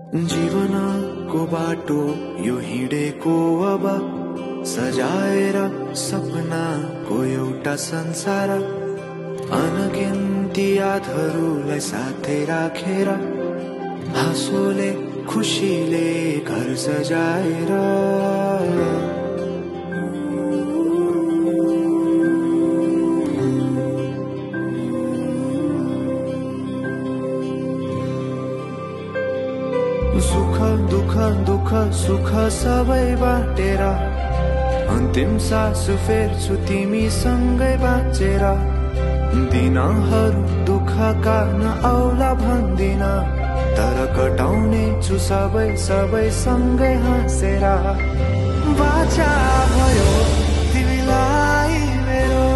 जीवनको बाटो यो हिँडेको अब सजाएर सपनाको एउटा संसार अनगिन्ती यादहरूलाई साथै राखेर हाँसोले खुसीले घर सजाएर सुख दुख दुख सुख सबै बाटेर अन्तिम सास फेर्छु तिमीसँगै बाँचेर दिनहरू दुःखका नआउला भन्दिन तर कटाउने छु सबै सबै सँगै हाँसेर बाचा भयो तिमीलाई मेरो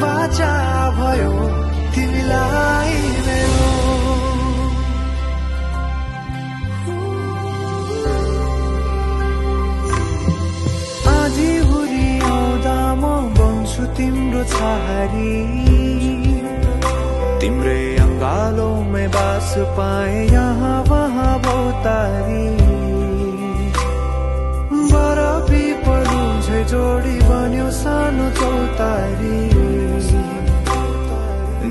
बाचा भयो तिमीलाई मेरो तिम्रो छहारी तिम्रै अंगालों में बास पाए यहाँ वहाँ बहुतारी बरफी पलू झै जोडी बन्यो सानो चौतारी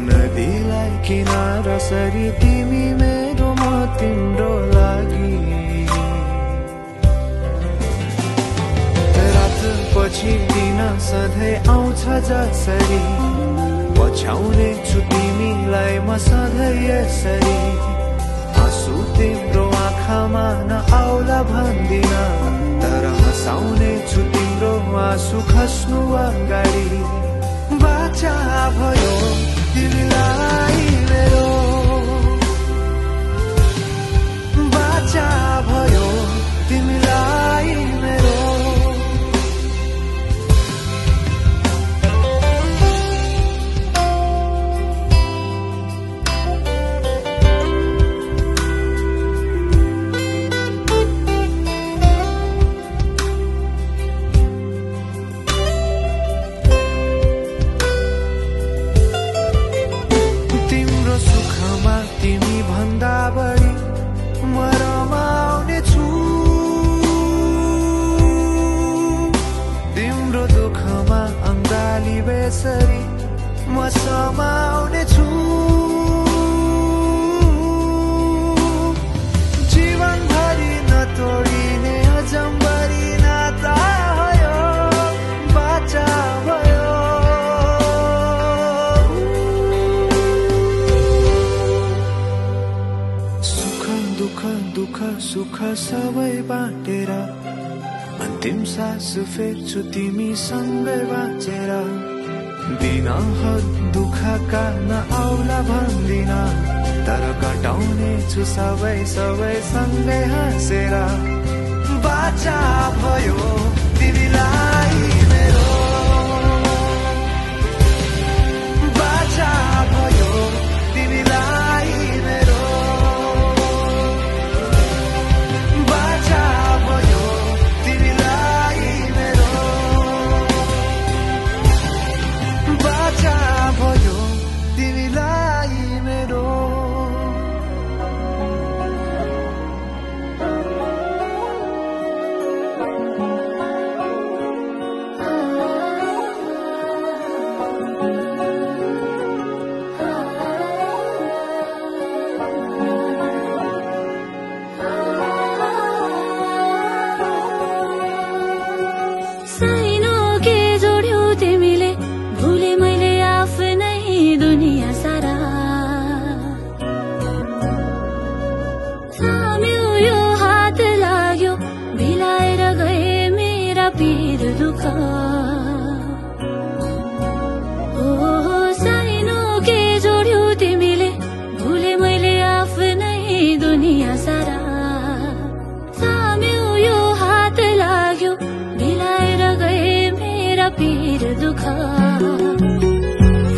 नदीलाई किनारा सरी तिमी मेरो म तिम्रो लागि पछि दिन सधैँ आउँछ जसरी पछ्याउने छु तिमीलाई म सधैँ यसरी आँसु तिम्रो आँखामा नआउला भन्दिन तर हँसाउने छु तिम्रो आँसु खस्नु अगाडि बाचा भयो तिमीलाई मेरो बाचा भयो तिमीलाई मेरो म समाउने छु जीवनभरि नतोडिने अजम्बरी नाता भयो बाचा भयो सुख दुख दुख सुख सबै बाटेर अन्तिम सास फेर्छु तिमीसँगै बाँचेर दिनहरू दुःखका नआउला भन्दिन तर कटाउने छु सबै सबै सँगै हाँसेर बाचा भयो तिमीलाई मेरो बाचा भयो तिमीलाई मेरो बाचा भयो तिमीलाई मेरो बाचा भयो तिमीलाई मेरो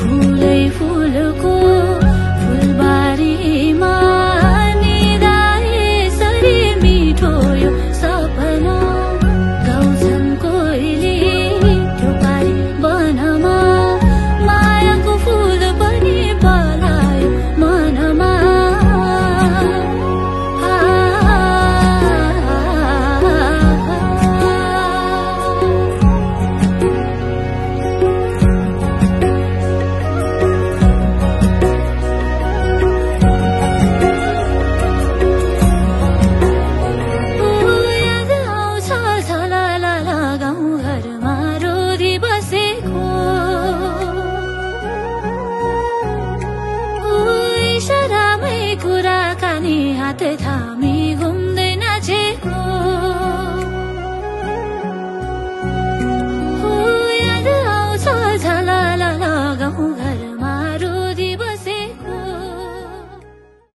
फूलै फूलको फुलबारीमा निदाए सरी मिठो यो सपना गाउँछन् कोइली त्यो पारी वनमा मायाको फूल पनि पलायो मनमा हात थामी